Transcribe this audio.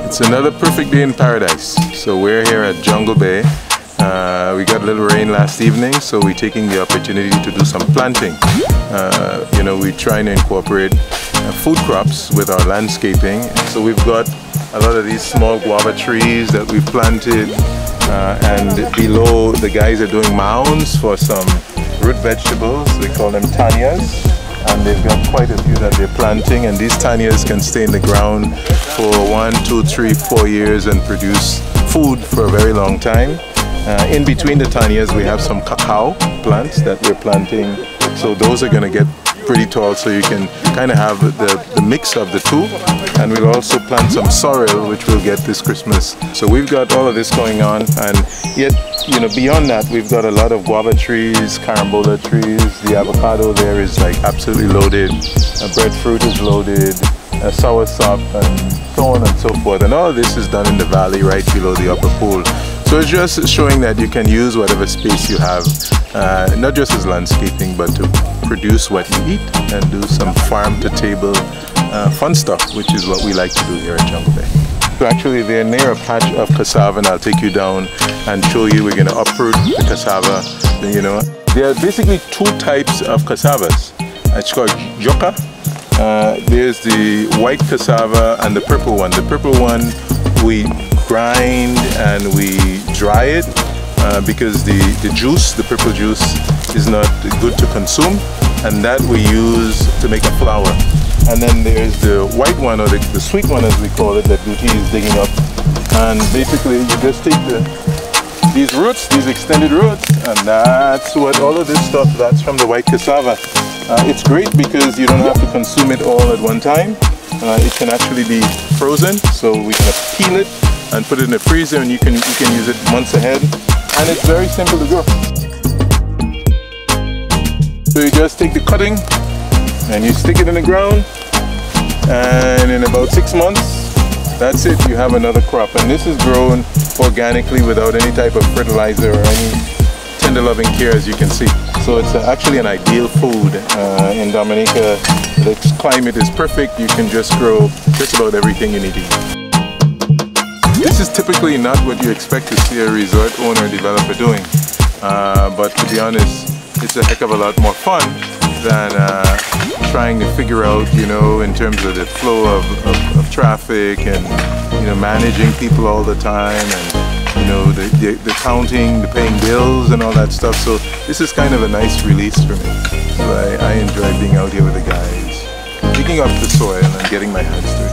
It's another perfect day in paradise. So we're here at Jungle Bay. We got a little rain last evening, so we're taking the opportunity to do some planting. You know, we're trying to incorporate food crops with our landscaping. So we've got a lot of these small guava trees that we've planted, and below the guys are doing mounds for some root vegetables. We call them tanias. And they've got quite a few that they're planting, and these tanias can stay in the ground for 1, 2, 3, 4 years and produce food for a very long time. In between the tanias we have some cacao plants that we're planting, so those are going to get pretty tall, so you can kind of have the mix of the two. And we'll also plant some sorrel, which we'll get this Christmas. So we've got all of this going on, and yet, you know, beyond that, we've got a lot of guava trees, carambola trees. The avocado there is like absolutely loaded. Breadfruit is loaded, soursop and so on and so forth. And all of this is done in the valley right below the upper pool. So it's just showing that you can use whatever space you have, not just as landscaping, but to produce what you eat and do some farm-to-table fun stuff, which is what we like to do here at Jungle Bay. So actually they're near a patch of cassava, and I'll take you down and show you. We're going to uproot the cassava. You know, there are basically two types of cassavas. It's called yucca. There's the white cassava and the purple one. The purple one we grind and we dry it because the juice, the purple juice, is not good to consume, and that we use to make a flour. And then there's the white one, or the sweet one as we call it, that Duty is digging up. And basically you just take these roots, these extended roots, and that's what all of this stuff, that's from the white cassava. It's great because you don't have to consume it all at one time. It can actually be frozen, so we can peel it and put it in the freezer, and you can use it months ahead. And it's very simple to grow. So you just take the cutting and you stick it in the ground, and in about 6 months, that's it, you have another crop. And this is grown organically without any type of fertilizer or any tender loving care, as you can see. So it's actually an ideal food. In Dominica, the climate is perfect. You can just grow just about everything you need to eat. This is typically not what you expect to see a resort owner or developer doing. But to be honest, it's a heck of a lot more fun than trying to figure out, you know, in terms of the flow of traffic, and, you know, managing people all the time, and, you know, the counting, the paying bills and all that stuff. So this is kind of a nice release for me. So I enjoy being out here with the guys, digging up the soil and getting my hands dirty.